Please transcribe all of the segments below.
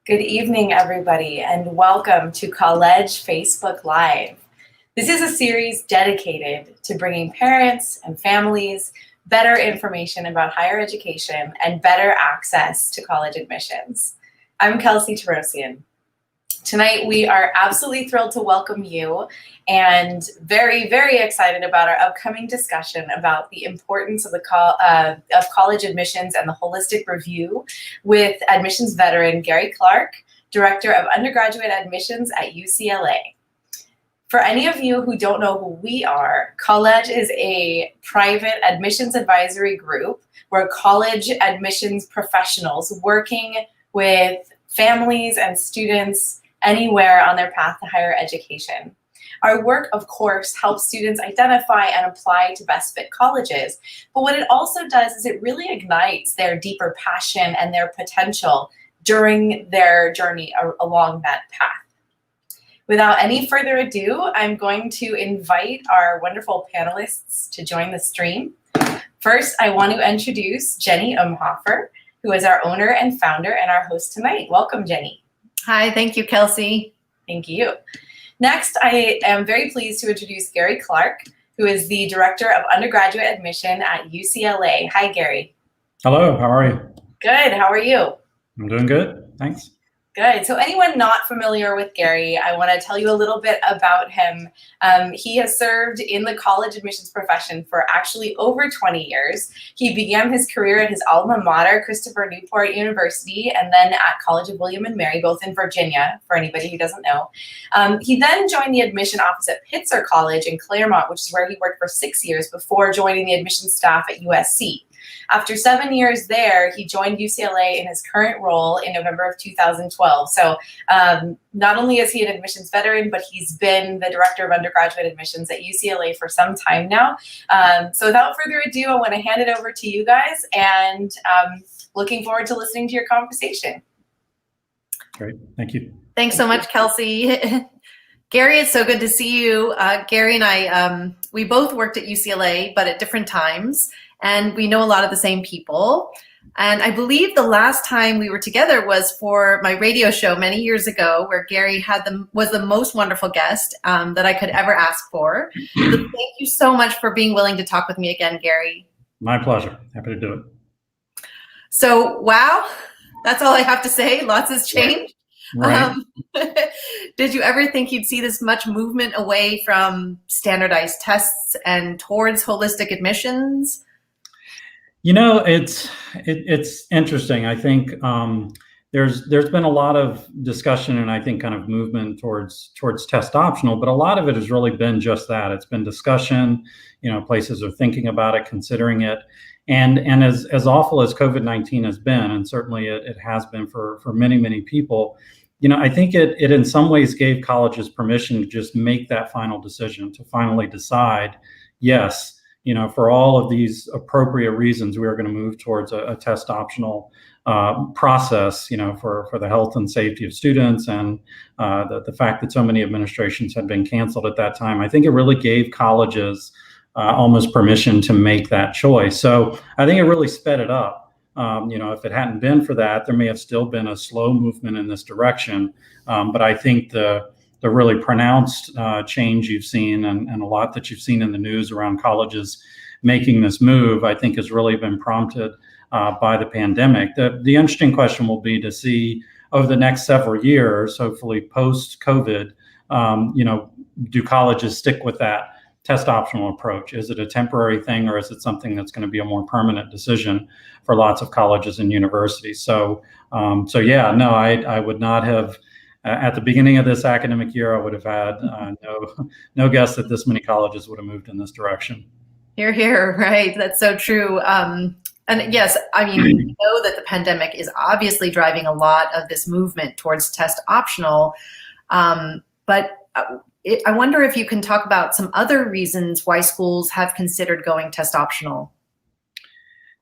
Good evening, everybody, and welcome to Colledge Facebook Live. This is a series dedicated to bringing parents and families better information about higher education and better access to college admissions. I'm Kelsey Tarosian. Tonight, we are absolutely thrilled to welcome you and very, very excited about our upcoming discussion about the importance of college admissions and the holistic review with admissions veteran Gary Clark, Director of Undergraduate Admissions at UCLA. For any of you who don't know who we are, Colledge is a private admissions advisory group where college admissions professionals working with families and students anywhere on their path to higher education. Our work, of course, helps students identify and apply to best fit colleges, but what it also does is it really ignites their deeper passion and their potential during their journey along that path. Without any further ado, I'm going to invite our wonderful panelists to join the stream. First, I want to introduce Jenny Umhofer, who is our owner and founder and our host tonight. Welcome, Jenny. Hi, thank you, Kelsey. Thank you. Next, I am very pleased to introduce Gary Clark, who is the Director of Undergraduate Admission at UCLA. Hi, Gary. Hello, how are you? Good, how are you? I'm doing good, thanks. Good. So anyone not familiar with Gary, I want to tell you a little bit about him. He has served in the college admissions profession for actually over 20 years. He began his career at his alma mater, Christopher Newport University, and then at College of William and Mary, both in Virginia, for anybody who doesn't know. He then joined the admission office at Pitzer College in Claremont, which is where he worked for 6 years before joining the admissions staff at USC. After 7 years there, he joined UCLA in his current role in November of 2012. So not only is he an admissions veteran, but he's been the Director of Undergraduate Admissions at UCLA for some time now. So without further ado, I want to hand it over to you guys, and looking forward to listening to your conversation. Great, thank you. Thanks so much, Kelsey. Gary, it's so good to see you. Gary and I, we both worked at UCLA, but at different times. And we know a lot of the same people. And I believe the last time we were together was for my radio show many years ago, where Gary was the most wonderful guest that I could ever ask for. So thank you so much for being willing to talk with me again, Gary. My pleasure. Happy to do it. So, wow, that's all I have to say. Lots has changed. Right. Did you ever think you'd see this much movement away from standardized tests and towards holistic admissions? You know, it's interesting. I think there's been a lot of discussion and I think kind of movement towards test optional, but a lot of it has really been just that. It's been discussion. You know, places are thinking about it, considering it, and as awful as COVID-19 has been, and certainly it has been for many people. You know, I think it in some ways gave colleges permission to just make that final decision, to finally decide, yes, you know, for all of these appropriate reasons, we are going to move towards a test optional process, you know, for the health and safety of students, and the fact that so many administrations had been canceled at that time. I think it really gave colleges almost permission to make that choice. So I think it really sped it up. You know, if it hadn't been for that, there may have still been a slow movement in this direction. But I think the really pronounced change you've seen and a lot that you've seen in the news around colleges making this move, I think has really been prompted by the pandemic. The interesting question will be to see over the next several years, hopefully post-COVID, you know, do colleges stick with that test optional approach? Is it a temporary thing, or is it something that's going to be a more permanent decision for lots of colleges and universities? So yeah, no, I would not have, at the beginning of this academic year, I would have had no guess that this many colleges would have moved in this direction. Hear, hear, right? That's so true. And yes, I mean, we know that the pandemic is obviously driving a lot of this movement towards test optional, but I wonder if you can talk about some other reasons why schools have considered going test optional.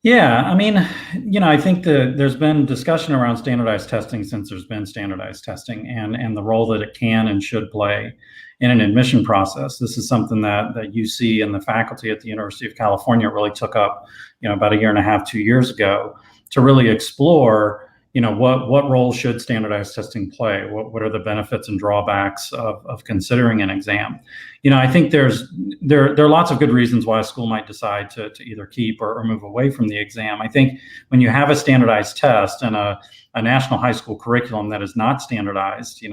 Yeah, I mean, you know, I think there's been discussion around standardized testing since there's been standardized testing, and the role that it can and should play in an admission process. This is something that UC and the faculty at the University of California really took up, you know, about a year and a half, 2 years ago, to really explore, what role should standardized testing play? What are the benefits and drawbacks of considering an exam? I think there are lots of good reasons why a school might decide to either keep or move away from the exam. I think when you have a standardized test and a national high school curriculum that is not standardized,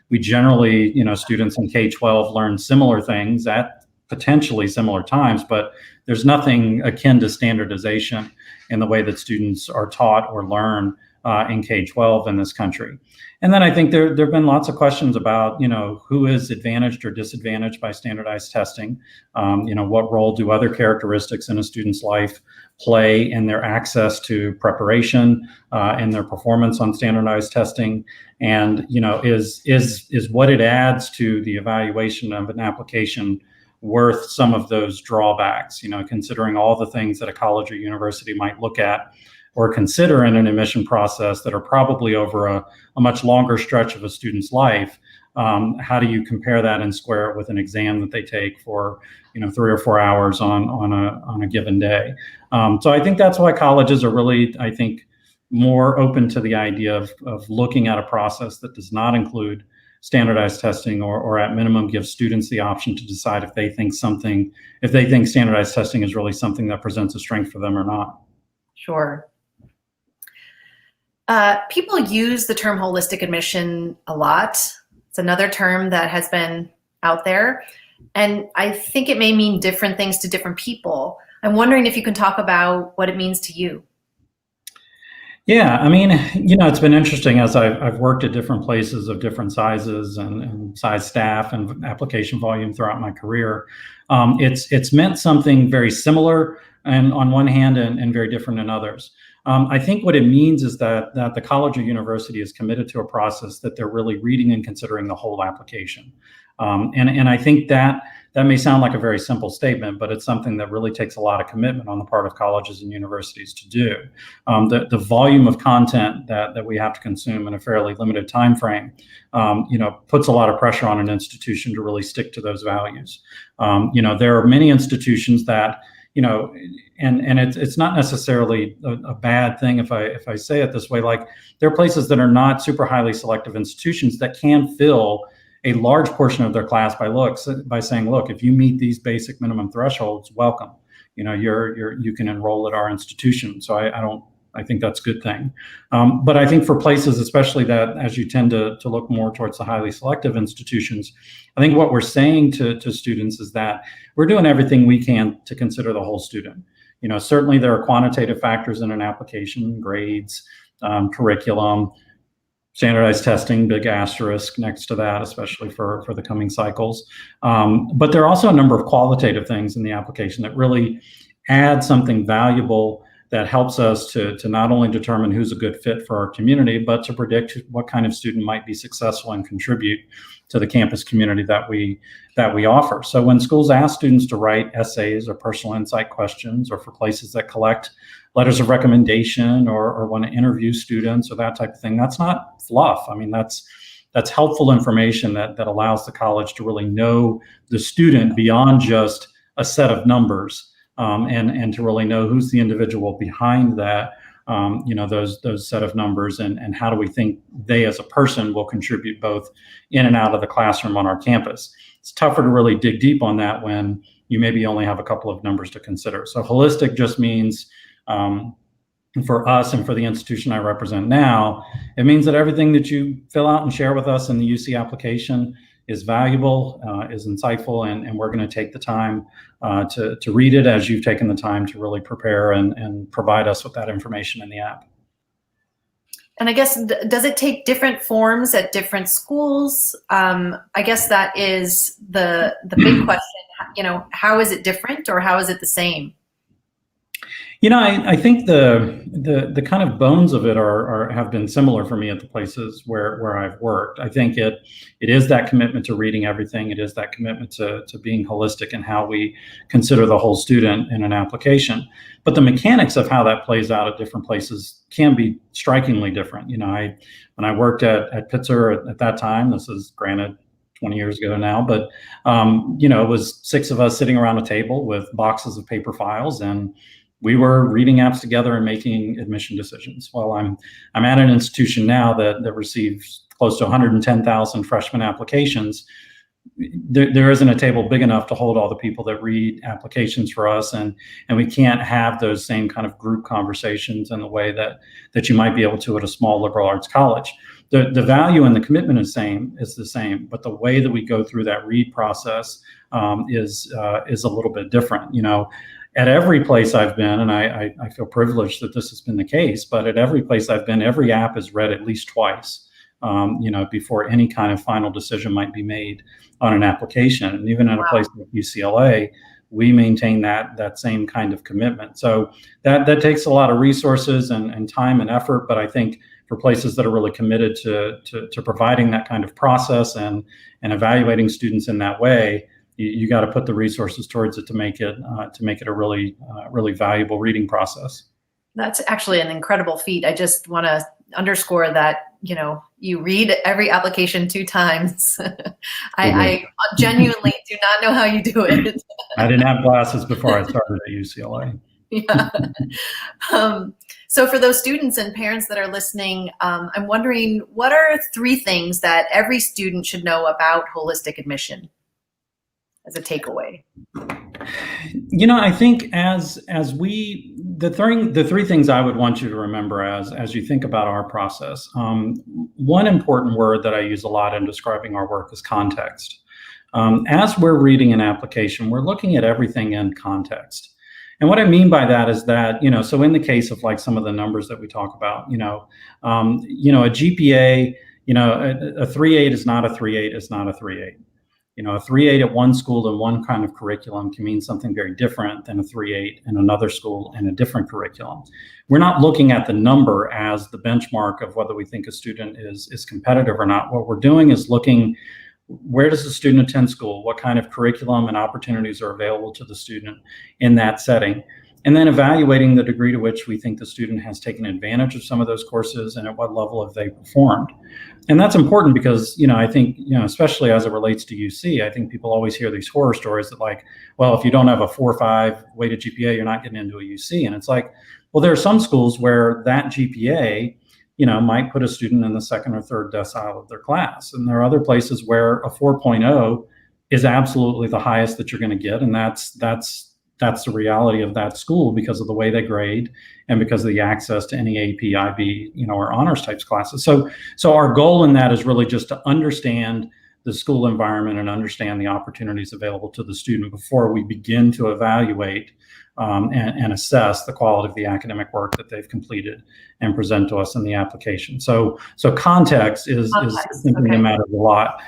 we generally, students in K-12 learn similar things at potentially similar times, but there's nothing akin to standardization in the way that students are taught or learn in K-12 in this country. And then I think there have been lots of questions about, who is advantaged or disadvantaged by standardized testing. What role do other characteristics in a student's life play in their access to preparation and their performance on standardized testing? And, is what it adds to the evaluation of an application worth some of those drawbacks, considering all the things that a college or university might look at or consider in an admission process that are probably over a much longer stretch of a student's life. How do you compare that and square it with an exam that they take for 3 or 4 hours on a given day? So I think that's why colleges are really, I think, more open to the idea of looking at a process that does not include standardized testing, or at minimum give students the option to decide if they think standardized testing is really something that presents a strength for them or not. Sure. People use the term holistic admission a lot. It's another term that has been out there, and I think it may mean different things to different people. I'm wondering if you can talk about what it means to you. Yeah, I mean, it's been interesting as I've worked at different places of different sizes and size staff and application volume throughout my career. It's meant something very similar and on one hand and very different in others. I think what it means is that the college or university is committed to a process that they're really reading and considering the whole application. And I think that may sound like a very simple statement, but it's something that really takes a lot of commitment on the part of colleges and universities to do. The volume of content that we have to consume in a fairly limited time frame, puts a lot of pressure on an institution to really stick to those values. There are many institutions that, and it's not necessarily a bad thing if I say it this way. Like, there are places that are not super highly selective institutions that can fill a large portion of their class by saying, look, if you meet these basic minimum thresholds, welcome. You can enroll at our institution. So I think that's a good thing. But I think for places, especially that as you tend to look more towards the highly selective institutions, I think what we're saying to students is that we're doing everything we can to consider the whole student. Certainly there are quantitative factors in an application, grades, curriculum, standardized testing, big asterisk next to that, especially for the coming cycles. But there are also a number of qualitative things in the application that really add something valuable that helps us to not only determine who's a good fit for our community, but to predict what kind of student might be successful and contribute to the campus community that we offer. So when schools ask students to write essays or personal insight questions, or for places that collect letters of recommendation or want to interview students or that type of thing, that's not fluff. I mean, that's helpful information that allows the college to really know the student beyond just a set of numbers, and to really know who's the individual behind that, those set of numbers, and how do we think they as a person will contribute both in and out of the classroom on our campus. It's tougher to really dig deep on that when you maybe only have a couple of numbers to consider. So holistic just means, for us and for the institution I represent now, it means that everything that you fill out and share with us in the UC application is valuable, is insightful, and we're going to take the time to read it as you've taken the time to really prepare and provide us with that information in the app. And I guess, does it take different forms at different schools? I guess that is the big question. How is it different, or how is it the same? I think the kind of bones of it have been similar for me at the places where I've worked. I think it is that commitment to reading everything. It is that commitment to being holistic in how we consider the whole student in an application. But the mechanics of how that plays out at different places can be strikingly different. When I worked at Pitzer at that time, this is granted 20 years ago now, but it was 6 of us sitting around a table with boxes of paper files, and we were reading apps together and making admission decisions. Well, I'm at an institution now that receives close to 110,000 freshman applications. There isn't a table big enough to hold all the people that read applications for us, and we can't have those same kind of group conversations in the way that you might be able to at a small liberal arts college. The value and the commitment is the same, but the way that we go through that read process is a little bit different. At every place I've been, and I feel privileged that this has been the case, but at every place I've been, every app is read at least twice, before any kind of final decision might be made on an application. And even at a place like UCLA, we maintain that same kind of commitment. So that takes a lot of resources and time and effort, but I think for places that are really committed to providing that kind of process and evaluating students in that way, you got to put the resources towards it to make it a really valuable reading process. That's actually an incredible feat. I just want to underscore that, you read every application 2 times. I genuinely do not know how you do it. I didn't have glasses before I started at UCLA. Yeah. So for those students and parents that are listening, I'm wondering, what are 3 things that every student should know about holistic admission as a takeaway? I think the 3 things I would want you to remember as you think about our process. One important word that I use a lot in describing our work is context. As we're reading an application, we're looking at everything in context. And what I mean by that is that, so in the case of like some of the numbers that we talk about, a GPA, a 3.8 is not a 3.8 is not a 3.8. A 3.8 at one school in one kind of curriculum can mean something very different than a 3.8 in another school in a different curriculum. We're not looking at the number as the benchmark of whether we think a student is competitive or not. What we're doing is looking, where does the student attend school? What kind of curriculum and opportunities are available to the student in that setting? And then evaluating the degree to which we think the student has taken advantage of some of those courses and at what level have they performed. And that's important because, I think, especially as it relates to UC, I think people always hear these horror stories that like, well, if you don't have a 4 or 5 weighted GPA, you're not getting into a UC. And it's like, well, there are some schools where that GPA, might put a student in the 2nd or 3rd decile of their class. And there are other places where a 4.0 is absolutely the highest that you're going to get. And that's the reality of that school because of the way they grade and because of the access to any AP, IB, or honors types classes. So our goal in that is really just to understand the school environment and understand the opportunities available to the student before we begin to evaluate and assess the quality of the academic work that they've completed and present to us in the application. So context is something that matters a lot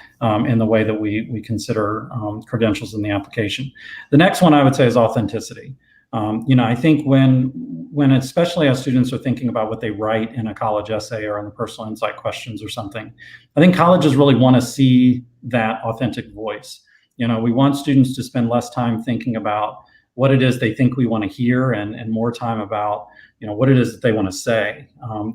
in the way that we consider credentials in the application. The next one I would say is authenticity. I think when especially as students are thinking about what they write in a college essay or in the personal insight questions or something, I think colleges really want to see that authentic voice. We want students to spend less time thinking about what it is they think we want to hear and more time about, what it is that they want to say.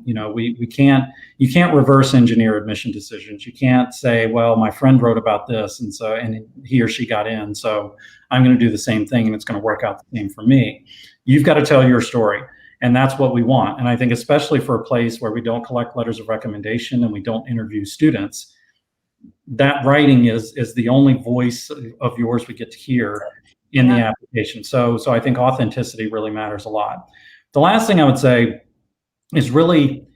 You can't reverse engineer admission decisions. You can't say, well, my friend wrote about this and he or she got in, so I'm going to do the same thing and it's going to work out the same for me. You've got to tell your story. And that's what we want. And I think especially for a place where we don't collect letters of recommendation and we don't interview students, that writing is the only voice of yours we get to hear in the application. So I think authenticity really matters a lot. The last thing I would say is really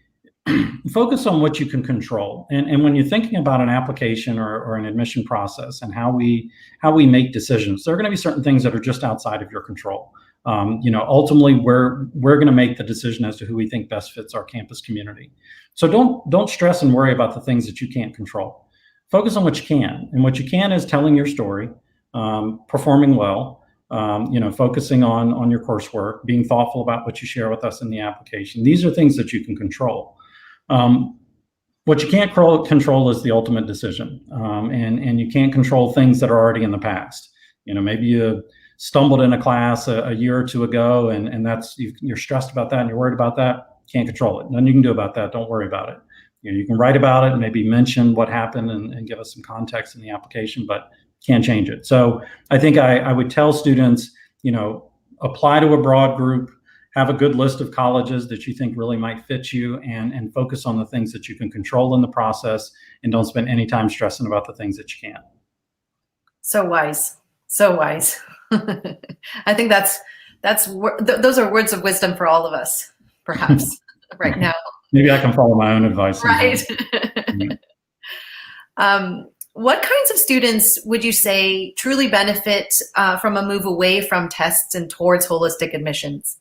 focus on what you can control. And when you're thinking about an application or an admission process and how we make decisions, there are going to be certain things that are just outside of your control. Ultimately, we're going to make the decision as to who we think best fits our campus community. So don't stress and worry about the things that you can't control. Focus on what you can. And what you can is telling your story, performing well, focusing on your coursework, being thoughtful about what you share with us in the application. These are things that you can control. What you can't control is the ultimate decision. And you can't control things that are already in the past. Maybe you stumbled in a class a year or 2 ago and you're stressed about that and you're worried about that. Can't control it. Nothing you can do about that. Don't worry about it. You can write about it and maybe mention what happened and give us some context in the application, but can't change it. So I think I would tell students, apply to a broad group, have a good list of colleges that you think really might fit you, and focus on the things that you can control in the process, and don't spend any time stressing about the things that you can't. So wise, so wise. I think those are words of wisdom for all of us, perhaps, right now. Maybe I can follow my own advice. Right. What kinds of students would you say truly benefit from a move away from tests and towards holistic admissions?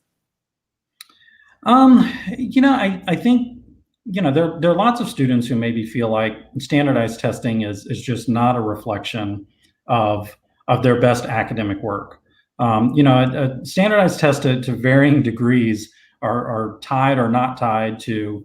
I think, there are lots of students who maybe feel like standardized testing is just not a reflection of their best academic work. A standardized test to varying degrees are tied or not tied to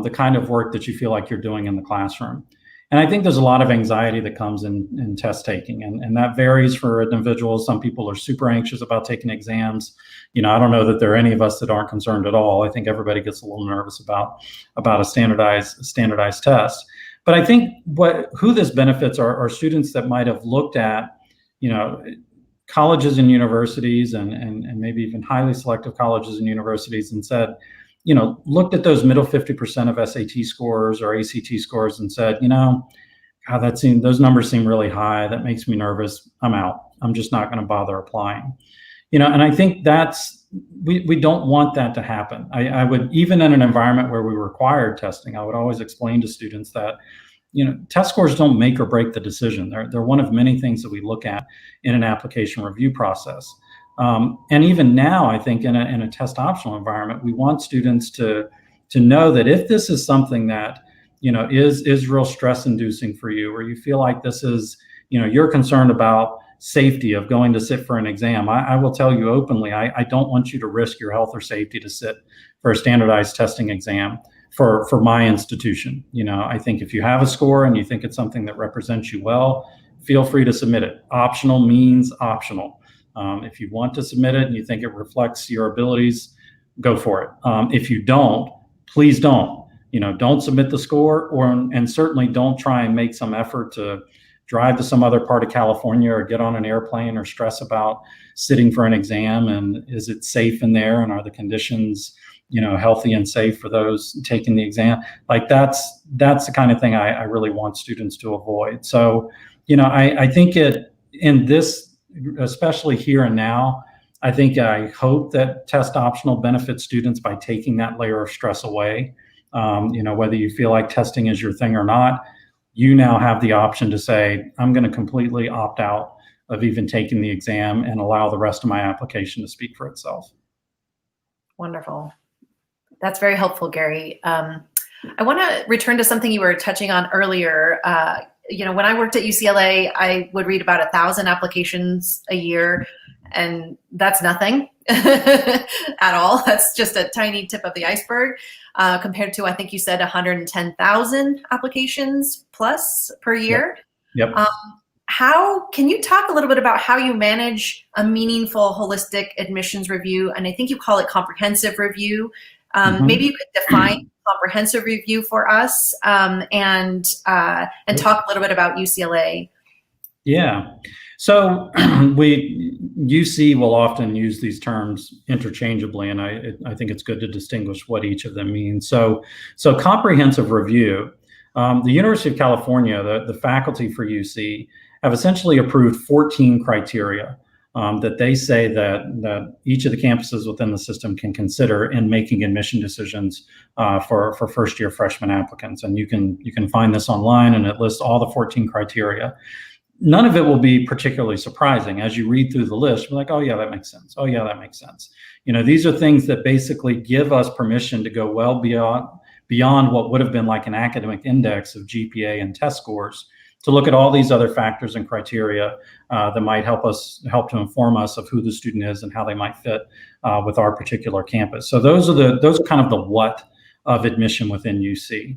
the kind of work that you feel like you're doing in the classroom. And I think there's a lot of anxiety that comes in test taking, and that varies for individuals. Some people are super anxious about taking exams. I don't know that there are any of us that aren't concerned at all. I think everybody gets a little nervous about a standardized test. But I think who this benefits are students that might have looked at, colleges and universities and maybe even highly selective colleges and universities and said, looked at those middle 50% of SAT scores or ACT scores and said, God, those numbers seem really high. That makes me nervous. I'm out. I'm just not going to bother applying. And I think we don't want that to happen. I would, even in an environment where we required testing, I would always explain to students that, test scores don't make or break the decision. They're one of many things that we look at in an application review process. And even now, I think in a test optional environment, we want students to know that if this is something that, is real stress inducing for you, or you feel like this is, you're concerned about safety of going to sit for an exam, I will tell you openly, I don't want you to risk your health or safety to sit for a standardized testing exam for my institution. I think if you have a score and you think it's something that represents you well, feel free to submit it. Optional means optional. If you want to submit it and you think it reflects your abilities, go for it. If you don't, please don't. Don't submit the score, and certainly don't try and make some effort to drive to some other part of California or get on an airplane or stress about sitting for an exam, and is it safe in there, and are the conditions healthy and safe for those taking the exam. Like that's the kind of thing I really want students to avoid. So, I think in this, especially here and now, I hope that test optional benefits students by taking that layer of stress away. Whether you feel like testing is your thing or not, you now have the option to say, I'm going to completely opt out of even taking the exam and allow the rest of my application to speak for itself. Wonderful. That's very helpful, Gary. I want to return to something you were touching on earlier. When I worked at UCLA, I would read about 1,000 applications a year, and that's nothing at all. That's just a tiny tip of the iceberg compared to, I think you said 110,000 applications plus per year. Yep. Can you talk a little bit about how you manage a meaningful holistic admissions review? And I think you call it comprehensive review. Maybe you could define comprehensive review for us and talk a little bit about UCLA. Yeah. So UC will often use these terms interchangeably, and I think it's good to distinguish what each of them means. So comprehensive review, the University of California, the faculty for UC have essentially approved 14 criteria that they say that each of the campuses within the system can consider in making admission decisions for first-year freshman applicants. And you can find this online, and it lists all the 14 criteria. None of it will be particularly surprising. As you read through the list, you're like, oh yeah, that makes sense. Oh yeah, that makes sense. These are things that basically give us permission to go well beyond what would have been like an academic index of GPA and test scores, to look at all these other factors and criteria that might help to inform us of who the student is and how they might fit with our particular campus. So those are kind of the what of admission within UC.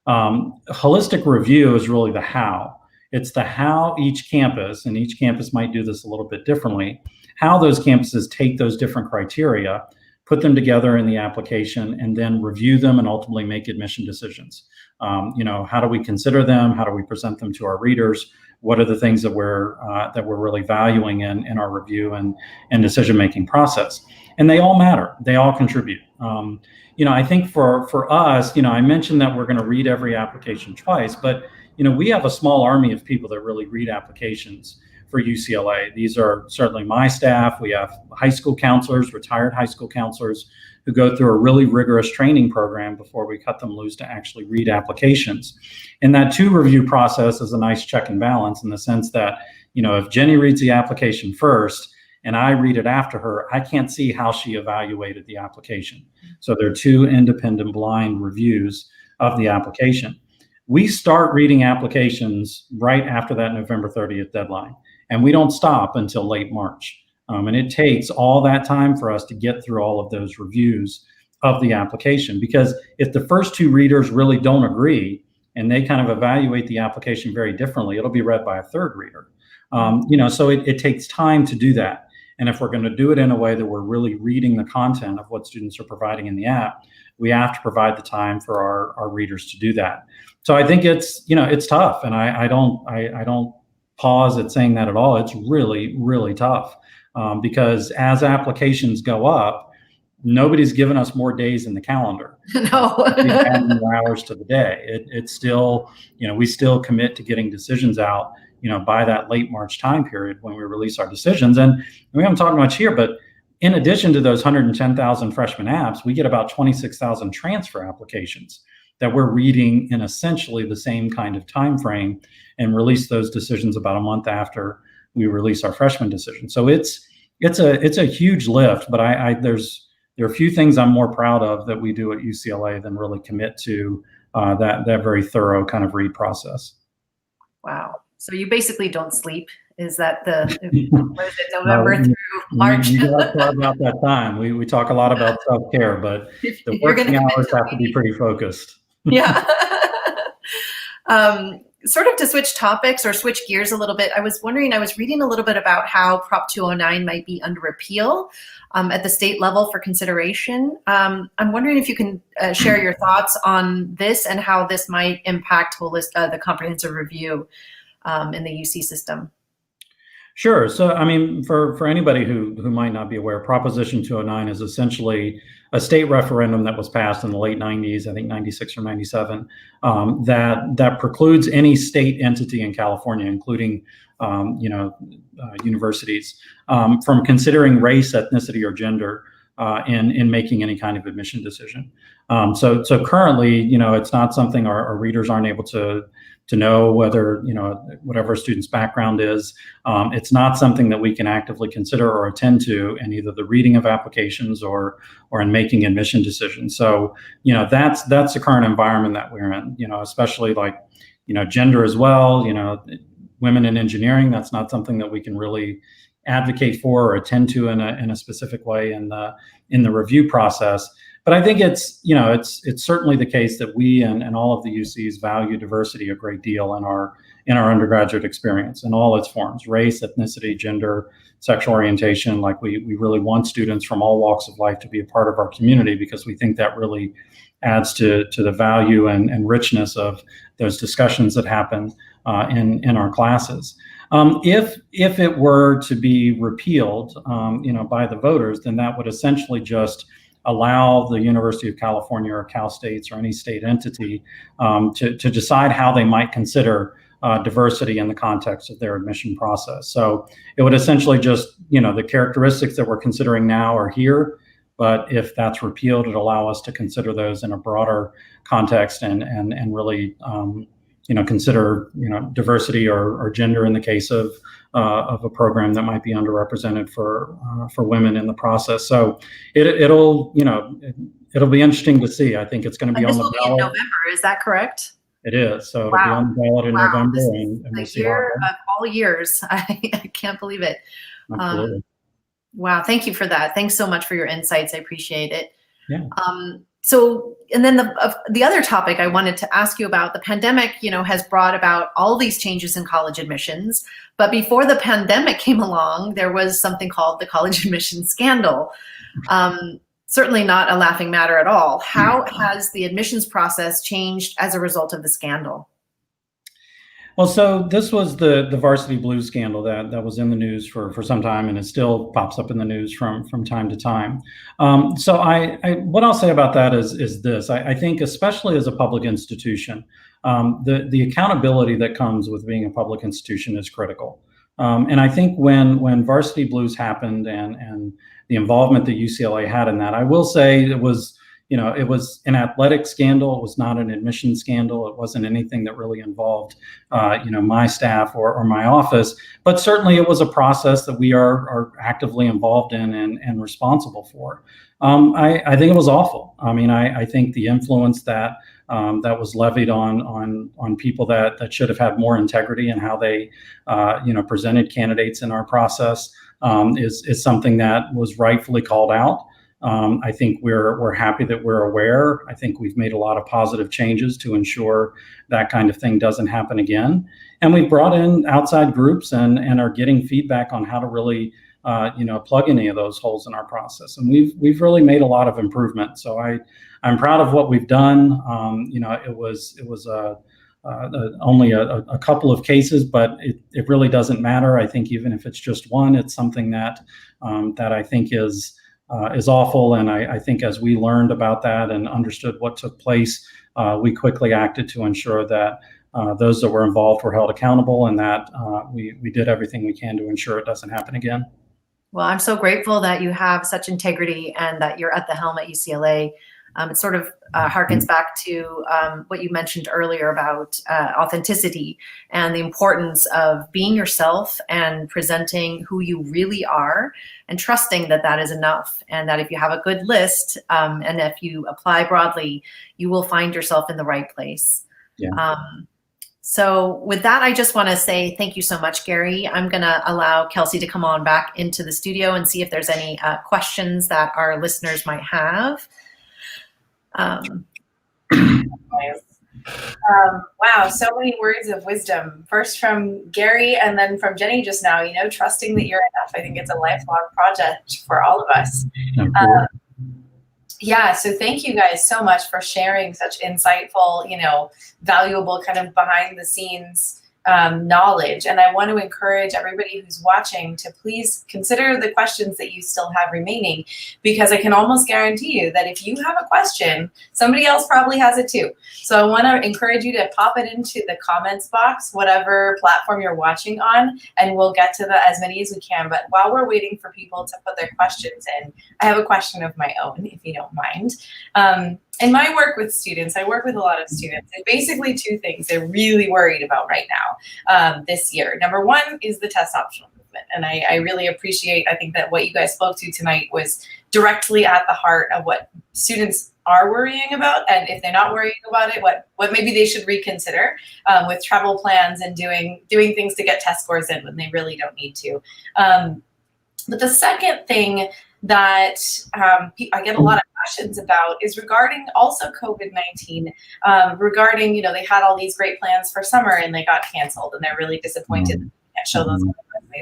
Holistic review is really the how. It's the how each campus, and each campus might do this a little bit differently, how those campuses take those different criteria, put them together in the application, and then review them and ultimately make admission decisions. How do we consider them? How do we present them to our readers? what are the things that we're really valuing in our review and decision-making process. And they all matter. They all contribute. I think for us, I mentioned that we're going to read every application twice, but we have a small army of people that really read applications for UCLA. These are certainly my staff. We have high school counselors, retired high school counselors, who go through a really rigorous training program before we cut them loose to actually read applications. And that 2 review process is a nice check and balance in the sense that, if Jenny reads the application first and I read it after her, I can't see how she evaluated the application. So there are 2 independent blind reviews of the application. We start reading applications right after that November 30th deadline, and we don't stop until late March. And it takes all that time for us to get through all of those reviews of the application, because if the first 2 readers really don't agree and they kind of evaluate the application very differently, it'll be read by a 3rd reader. So it takes time to do that. And if we're going to do it in a way that we're really reading the content of what students are providing in the app, we have to provide the time for our readers to do that. So I think it's tough, and I don't pause at saying that at all. It's really, really tough. Because as applications go up, nobody's given us more days in the calendar. No. We add more hours to the day. It's still, we still commit to getting decisions out, by that late March time period when we release our decisions. And we haven't talked much here, but in addition to those 110,000 freshman apps, we get about 26,000 transfer applications that we're reading in essentially the same kind of time frame and release those decisions about a month after we release our freshman decision. So it's a huge lift, but there are a few things I'm more proud of that we do at UCLA than really commit to that very thorough kind of read process. Wow. So you basically don't sleep. Is that what is it, November through March? We talk about that time. We talk a lot about self-care, but the working hours have to be pretty focused. Yeah. Sort of to switch topics or switch gears a little bit, I was reading a little bit about how Prop 209 might be under appeal at the state level for consideration. I'm wondering if you can share your thoughts on this and how this might impact the comprehensive review in the UC system. Sure. So, for anybody who might not be aware, Proposition 209 is essentially a state referendum that was passed in the late 90s, I think 96 or 97, that precludes any state entity in California, including universities, from considering race, ethnicity, or gender in making any kind of admission decision. So currently, it's not something our readers aren't able to know whether, whatever a student's background is. It's not something that we can actively consider or attend to in either the reading of applications or in making admission decisions. So, that's the current environment that we're in, especially gender as well, women in engineering. That's not something that we can really advocate for or attend to in a specific way in the review process. But I think it's certainly the case that we and all of the UCs value diversity a great deal in our undergraduate experience in all its forms: race, ethnicity, gender, sexual orientation. We really want students from all walks of life to be a part of our community, because we think that really adds to the value and richness of those discussions that happen in our classes. If it were to be repealed, by the voters, then that would essentially just allow the University of California or Cal States or any state entity to decide how they might consider diversity in the context of their admission process. So it would essentially just, the characteristics that we're considering now are here, but if that's repealed, it'll allow us to consider those in a broader context and really, consider, diversity or gender in the case of a program that might be underrepresented for women in the process. So it'll be interesting to see. I think it's going to be on the ballot in November. Is that correct? It is. So it'll be on the ballot in November, and we'll see how it goes. Of all years. I can't believe it. Absolutely. Wow. Thank you for that. Thanks so much for your insights. I appreciate it. Yeah. So, and then the other topic I wanted to ask you about, the pandemic, has brought about all these changes in college admissions. But before the pandemic came along, there was something called the college admissions scandal. Certainly not a laughing matter at all. How has the admissions process changed as a result of the scandal? Well, so this was the Varsity Blues scandal that was in the news for some time, and it still pops up in the news from time to time. So what I'll say about that is this: I think, especially as a public institution, the accountability that comes with being a public institution is critical. And I think when Varsity Blues happened and the involvement that UCLA had in that, I will say it was an athletic scandal. It was not an admission scandal. It wasn't anything that really involved, my staff or my office. But certainly, it was a process that we are actively involved in and responsible for. I think it was awful. I mean, I think the influence that was levied on people that should have had more integrity in how they, presented candidates in our process is something that was rightfully called out. I think we're happy that we're aware. I think we've made a lot of positive changes to ensure that kind of thing doesn't happen again. And we've brought in outside groups and are getting feedback on how to really, plug any of those holes in our process. And we've really made a lot of improvement. So I'm proud of what we've done. It was only a couple of cases, but it really doesn't matter. I think even if it's just one, it's something that I think is awful. And I think as we learned about that and understood what took place, we quickly acted to ensure that those that were involved were held accountable, and that we did everything we can to ensure it doesn't happen again. Well, I'm so grateful that you have such integrity and that you're at the helm at UCLA. It sort of harkens back to what you mentioned earlier about authenticity and the importance of being yourself and presenting who you really are and trusting that that is enough, and that if you have a good list and if you apply broadly, you will find yourself in the right place. Yeah. So with that, I just want to say thank you so much, Gary. I'm going to allow Kelsey to come on back into the studio and see if there's any questions that our listeners might have. Wow, so many words of wisdom. First from Gary and then from Jenny just now, trusting that you're enough. I think it's a lifelong project for all of us. So thank you guys so much for sharing such insightful, valuable kind of behind the scenes knowledge. And I want to encourage everybody who's watching to please consider the questions that you still have remaining, because I can almost guarantee you that if you have a question, somebody else probably has it too. So I want to encourage you to pop it into the comments box, whatever platform you're watching on, and we'll get to as many as we can. But while we're waiting for people to put their questions in, I have a question of my own, if you don't mind. In my work with students, I work with a lot of students, and basically two things they're really worried about right now this year. Number one is the test optional movement. And I really appreciate, I think that what you guys spoke to tonight was directly at the heart of what students are worrying about. And if they're not worrying about it, what maybe they should reconsider with travel plans and doing things to get test scores in when they really don't need to. But the second thing that I get a lot of questions about is regarding also COVID-19, regarding, they had all these great plans for summer and they got canceled, and they're really disappointed that they can't show those in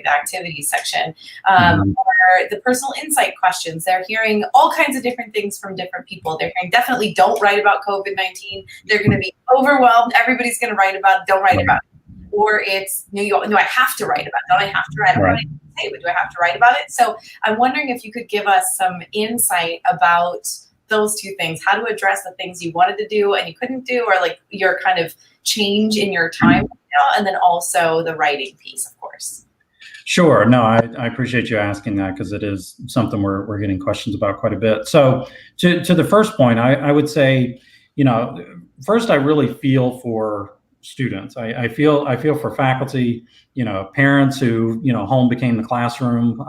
the activities section. Or the personal insight questions, they're hearing all kinds of different things from different people. They're hearing definitely don't write about COVID-19. They're going to be overwhelmed. Everybody's going to write about it. Don't write about it. Or it's New York. No, I have to write about it. Don't I have to write about it? But do I have to write about it? So I'm wondering if you could give us some insight about those two things, how to address the things you wanted to do and you couldn't do, or like your kind of change in your time, and then also the writing piece, of course. Sure. No, I appreciate you asking that, because it is something we're getting questions about quite a bit. So to the first point, I would say, first I really feel for students. I feel for faculty, parents who, home became the classroom,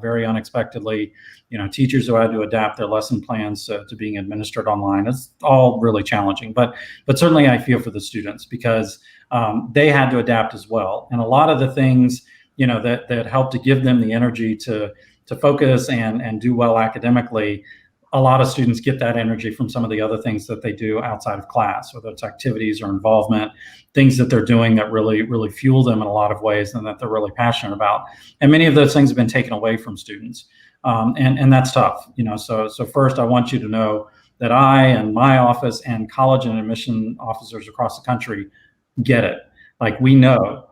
very unexpectedly, teachers who had to adapt their lesson plans to being administered online. It's all really challenging, but certainly I feel for the students, because they had to adapt as well. And a lot of the things, that help to give them the energy to focus and do well academically, a lot of students get that energy from some of the other things that they do outside of class, whether it's activities or involvement, things that they're doing that really, really fuel them in a lot of ways and that they're really passionate about. And many of those things have been taken away from students. And that's tough, So first, I want you to know that I and my office and college and admission officers across the country get it. Like we know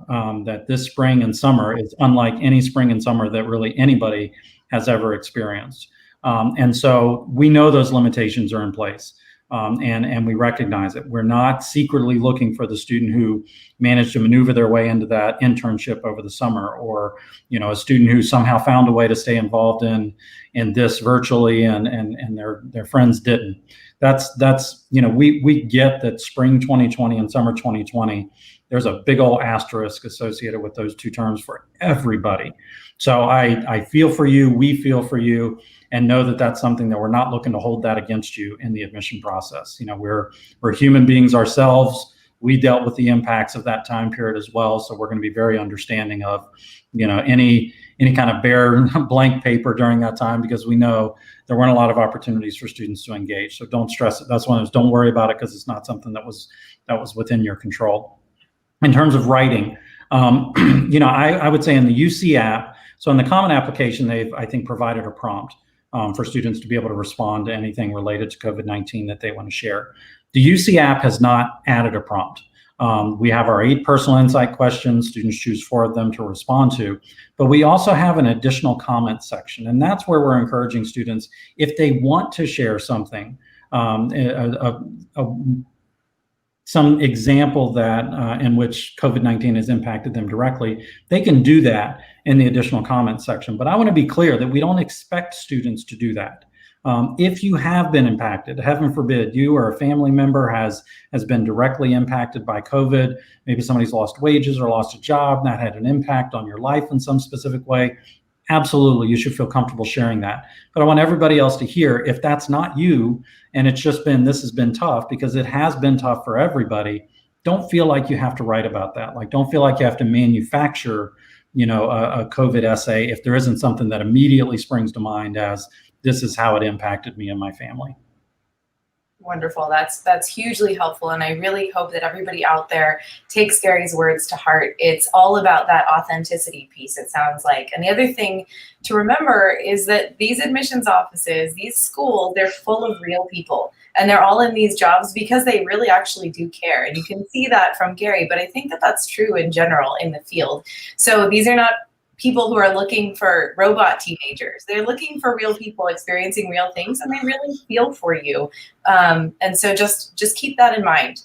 that this spring and summer is unlike any spring and summer that really anybody has ever experienced. And so we know those limitations are in place. And we recognize it. We're not secretly looking for the student who managed to maneuver their way into that internship over the summer, or a student who somehow found a way to stay involved in this virtually and their friends didn't. That's we get that spring 2020 and summer 2020. There's a big old asterisk associated with those two terms for everybody. So I feel for you. We feel for you. And know that that's something that we're not looking to hold that against you in the admission process. We're human beings ourselves. We dealt with the impacts of that time period as well. So we're going to be very understanding of, any kind of bare blank paper during that time, because we know there weren't a lot of opportunities for students to engage. So don't stress it. That's one of those, don't worry about it, because it's not something that was within your control. In terms of writing, I would say in the UC app, so in the Common Application, they've, I think, provided a prompt for students to be able to respond to anything related to COVID-19 that they want to share. The UC app has not added a prompt. We have our 8 personal insight questions. Students choose 4 of them to respond to, but we also have an additional comment section, and that's where we're encouraging students, if they want to share something, some example that in which COVID-19 has impacted them directly, they can do that in the additional comment section. But I want to be clear that we don't expect students to do that. If you have been impacted, heaven forbid, you or a family member has been directly impacted by COVID, maybe somebody's lost wages or lost a job, that had an impact on your life in some specific way, absolutely, you should feel comfortable sharing that. But I want everybody else to hear, if that's not you, and it's just been, this has been tough, because it has been tough for everybody, don't feel like you have to write about that. Like, don't feel like you have to manufacture, a COVID essay if there isn't something that immediately springs to mind as, this is how it impacted me and my family. Wonderful. That's hugely helpful. And I really hope that everybody out there takes Gary's words to heart. It's all about that authenticity piece, it sounds like. And the other thing to remember is that these admissions offices, these schools, they're full of real people. And they're all in these jobs because they really actually do care. And you can see that from Gary, but I think that that's true in general in the field. So these are not people who are looking for robot teenagers. They're looking for real people experiencing real things, and they really feel for you. And so just keep that in mind.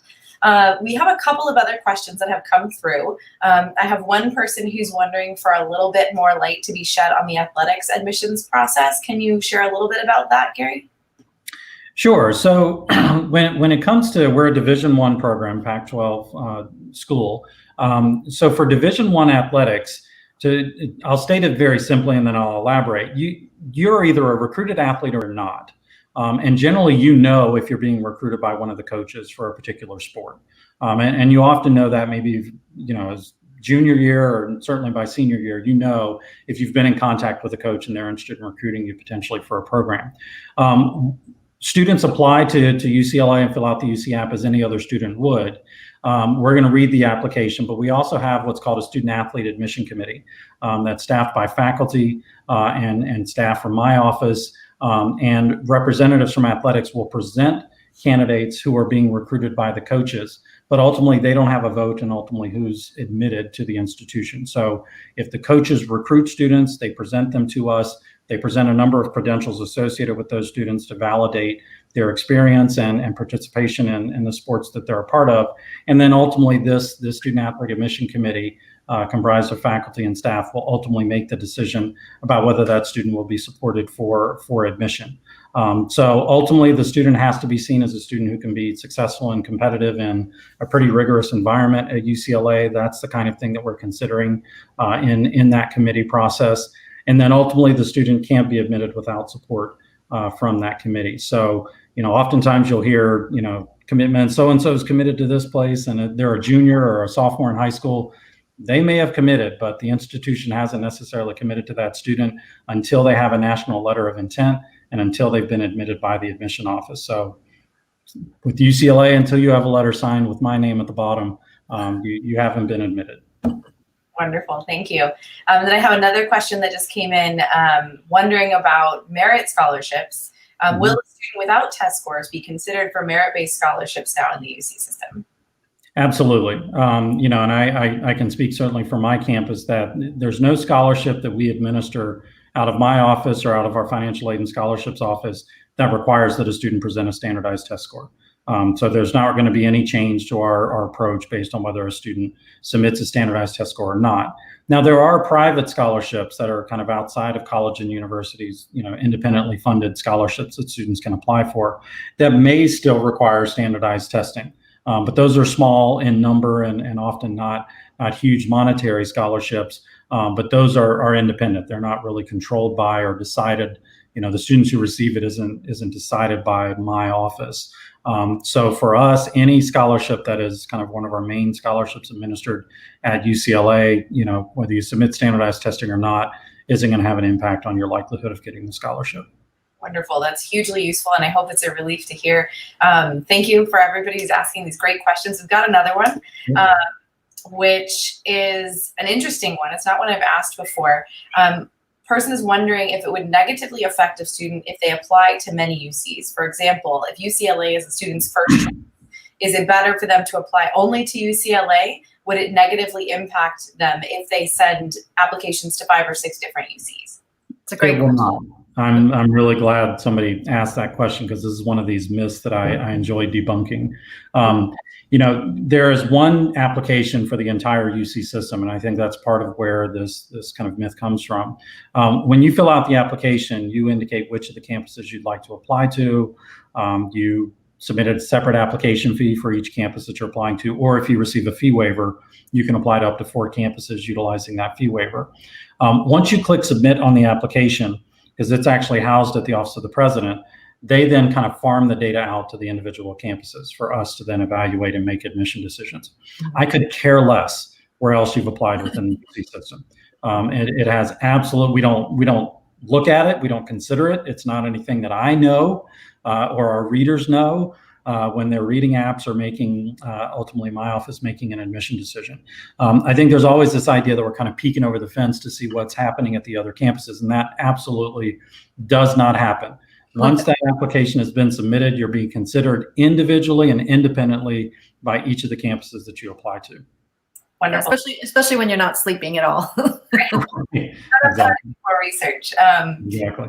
We have a couple of other questions that have come through. I have one person who's wondering for a little bit more light to be shed on the athletics admissions process. Can you share a little bit about that, Gary? Sure. So when it comes to, we're a Division I program, Pac-12 school. So for Division I athletics, I'll state it very simply and then I'll elaborate. You're either a recruited athlete or not. And generally, if you're being recruited by one of the coaches for a particular sport. And you often know that maybe, as junior year or certainly by senior year, if you've been in contact with a coach and they're interested in recruiting you potentially for a program. Students apply to UCLA and fill out the UC app as any other student would. We're going to read the application, but we also have what's called a student athlete admission committee that's staffed by faculty and staff from my office, and representatives from athletics will present candidates who are being recruited by the coaches, but ultimately they don't have a vote in ultimately who's admitted to the institution. So if the coaches recruit students, they present them to us. They present a number of credentials associated with those students to validate their experience and participation in the sports that they're a part of. And then ultimately this student athlete admission committee comprised of faculty and staff will ultimately make the decision about whether that student will be supported for admission. So ultimately the student has to be seen as a student who can be successful and competitive in a pretty rigorous environment at UCLA. That's the kind of thing that we're considering in that committee process. And then ultimately the student can't be admitted without support from that committee. So, oftentimes you'll hear, commitment, so-and-so is committed to this place and they're a junior or a sophomore in high school. They may have committed, but the institution hasn't necessarily committed to that student until they have a national letter of intent and until they've been admitted by the admission office. So with UCLA, until you have a letter signed with my name at the bottom, you haven't been admitted. Wonderful, thank you. Then I have another question that just came in, wondering about merit scholarships. Will a student without test scores be considered for merit-based scholarships now in the UC system? Absolutely. And I can speak certainly for my campus that there's no scholarship that we administer out of my office or out of our financial aid and scholarships office that requires that a student present a standardized test score. So there's not going to be any change to our approach based on whether a student submits a standardized test score or not. Now, there are private scholarships that are kind of outside of college and universities, independently funded scholarships that students can apply for that may still require standardized testing. But those are small in number and often not huge monetary scholarships. But those are independent. They're not really controlled by or decided. The students who receive it isn't decided by my office. So for us, any scholarship that is kind of one of our main scholarships administered at UCLA, whether you submit standardized testing or not, isn't going to have an impact on your likelihood of getting the scholarship. Wonderful. That's hugely useful, and I hope it's a relief to hear. Thank you for everybody who's asking these great questions. We've got another one, which is an interesting one. It's not one I've asked before. Person is wondering if it would negatively affect a student if they apply to many UCs. For example, if UCLA is a student's first choice, is it better for them to apply only to UCLA? Would it negatively impact them if they send applications to 5 or 6 different UCs? It's a great question. I'm really glad somebody asked that question, because this is one of these myths that I enjoy debunking. There is one application for the entire UC system, and I think that's part of where this kind of myth comes from. When you fill out the application, you indicate which of the campuses you'd like to apply to. You submit a separate application fee for each campus that you're applying to, or if you receive a fee waiver, you can apply to up to 4 campuses utilizing that fee waiver. Once you click submit on the application, because it's actually housed at the Office of the President, they then kind of farm the data out to the individual campuses for us to then evaluate and make admission decisions. I could care less where else you've applied within the UC system. It has absolute, we don't look at it, we don't consider it. It's not anything that I know or our readers know when they're reading apps or making, ultimately my office making an admission decision. I think there's always this idea that we're kind of peeking over the fence to see what's happening at the other campuses, and that absolutely does not happen. Once that application has been submitted, you're being considered individually and independently by each of the campuses that you apply to. Wonderful. Especially when you're not sleeping at all. Exactly. More research. Exactly.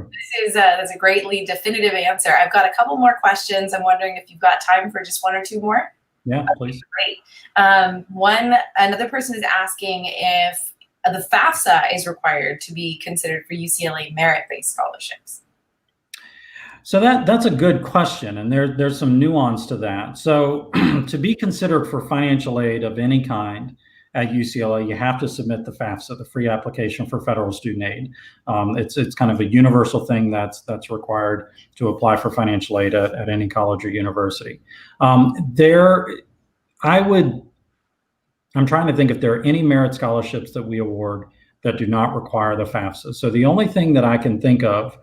That's a greatly definitive answer. I've got a couple more questions. I'm wondering if you've got time for just 1 or 2 more. Yeah, please. Great. Another person is asking if the FAFSA is required to be considered for UCLA merit-based scholarships. So that's a good question, and there's some nuance to that. So to be considered for financial aid of any kind at UCLA, you have to submit the FAFSA, the free application for federal student aid. It's kind of a universal thing that's required to apply for financial aid at any college or university. I'm trying to think if there are any merit scholarships that we award that do not require the FAFSA. So the only thing that I can think of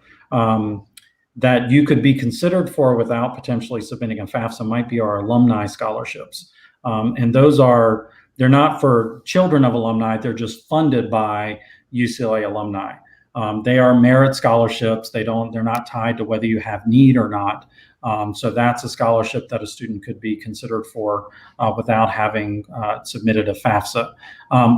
that you could be considered for without potentially submitting a FAFSA might be our alumni scholarships. And they're not for children of alumni, they're just funded by UCLA alumni. They are merit scholarships. They're not tied to whether you have need or not. So that's a scholarship that a student could be considered for without having submitted a FAFSA.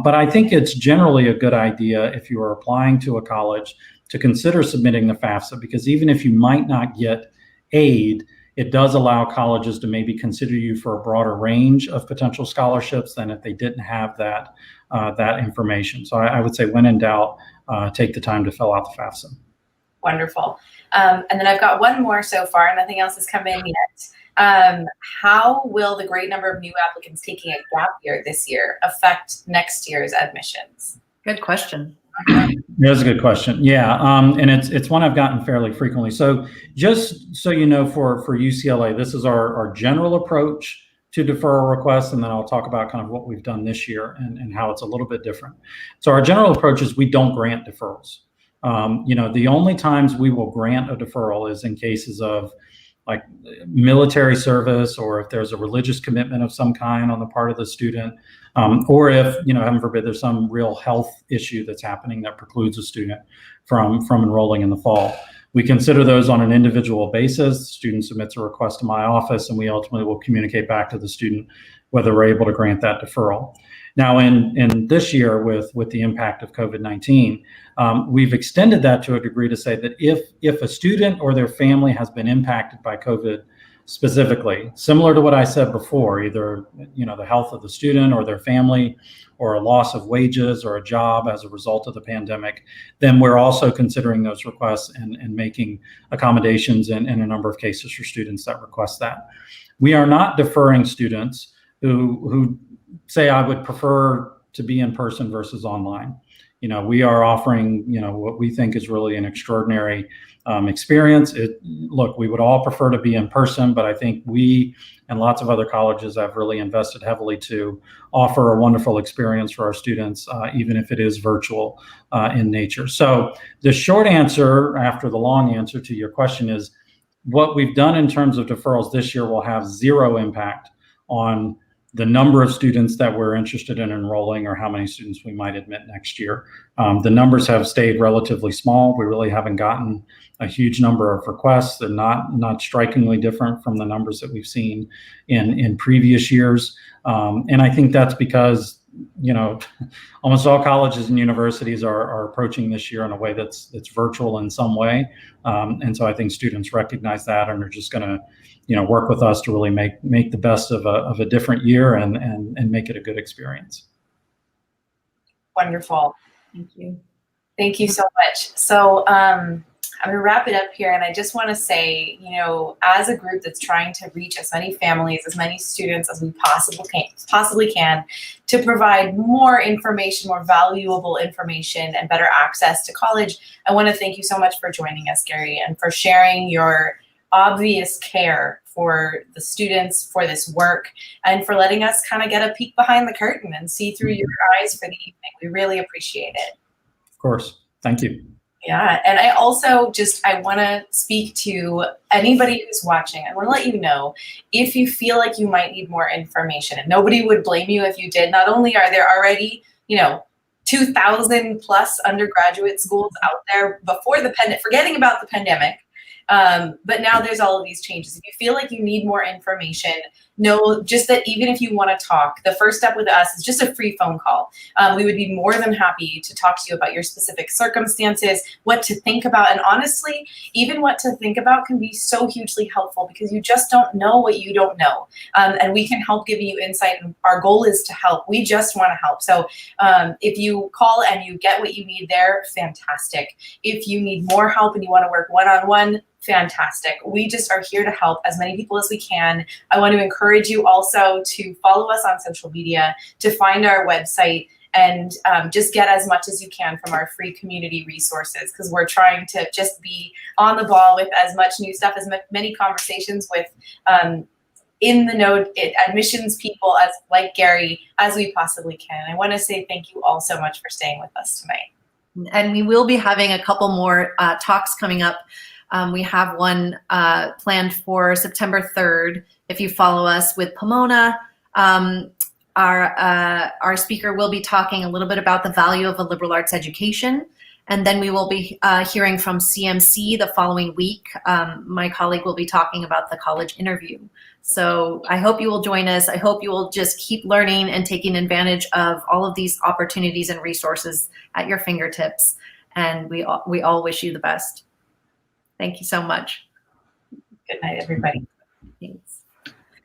But I think it's generally a good idea if you are applying to a college to consider submitting the FAFSA, because even if you might not get aid, it does allow colleges to maybe consider you for a broader range of potential scholarships than if they didn't have that information. So I would say when in doubt, take the time to fill out the FAFSA. Wonderful. And then I've got one more so far. Nothing else has come in yet. How will the great number of new applicants taking a gap year this year affect next year's admissions? Good question. That's a good question. Yeah, and it's one I've gotten fairly frequently. So just so you know, for UCLA, this is our general approach to deferral requests, and then I'll talk about kind of what we've done this year and how it's a little bit different. So our general approach is we don't grant deferrals. The only times we will grant a deferral is in cases of like military service, or if there's a religious commitment of some kind on the part of the student, or if, heaven forbid, there's some real health issue that's happening that precludes a student from enrolling in the fall. We consider those on an individual basis. The student submits a request to my office, and we ultimately will communicate back to the student whether we're able to grant that deferral. Now, in this year, with the impact of COVID-19, we've extended that to a degree to say that if a student or their family has been impacted by COVID specifically, similar to what I said before, either the health of the student or their family, or a loss of wages or a job as a result of the pandemic, then we're also considering those requests and making accommodations in a number of cases for students that request that. We are not deferring students who say, I would prefer to be in person versus online. We are offering, what we think is really an extraordinary experience. Look, we would all prefer to be in person, but I think we and lots of other colleges have really invested heavily to offer a wonderful experience for our students, even if it is virtual in nature. So the short answer after the long answer to your question is, what we've done in terms of deferrals this year will have zero impact on the number of students that we're interested in enrolling or how many students we might admit next year. The numbers have stayed relatively small. We really haven't gotten a huge number of requests. They're not strikingly different from the numbers that we've seen in previous years. And I think that's because almost all colleges and universities are approaching this year in a way that's virtual in some way. And so I think students recognize that and are just going to work with us to really make the best of a different year and make it a good experience. Wonderful. Thank you. Thank you so much. So I'm going to wrap it up here. And I just want to say, as a group that's trying to reach as many families, as many students as we possibly can to provide more information, more valuable information, and better access to college, I want to thank you so much for joining us, Gary, and for sharing your obvious care for the students, for this work, and for letting us kind of get a peek behind the curtain and see through your eyes for the evening. We really appreciate it. Of course. Thank you. Yeah, and I also I want to speak to anybody who's watching. I want to let you know, if you feel like you might need more information, and nobody would blame you if you did. Not only are there already, 2,000 plus undergraduate schools out there before the pandemic, forgetting about the pandemic, but now there's all of these changes. If you feel like you need more information, know just that even if you want to talk, the first step with us is just a free phone call. We would be more than happy to talk to you about your specific circumstances, what to think about, and honestly, even what to think about can be so hugely helpful because you just don't know what you don't know. And we can help give you insight, and our goal is to help. We just want to help. So if you call and you get what you need there, fantastic. If you need more help and you want to work one-on-one, fantastic. We just are here to help as many people as we can. I want to encourage you also to follow us on social media, to find our website, and just get as much as you can from our free community resources, because we're trying to just be on the ball with as much new stuff, as many conversations with in the know admissions people like Gary as we possibly can. I want to say thank you all so much for staying with us tonight. And we will be having a couple more talks coming up. We have one planned for September 3rd. If you follow us with Pomona, our speaker will be talking a little bit about the value of a liberal arts education. And then we will be hearing from CMC the following week. My colleague will be talking about the college interview. So I hope you will join us. I hope you will just keep learning and taking advantage of all of these opportunities and resources at your fingertips. And we all wish you the best. Thank you so much. Good night, everybody.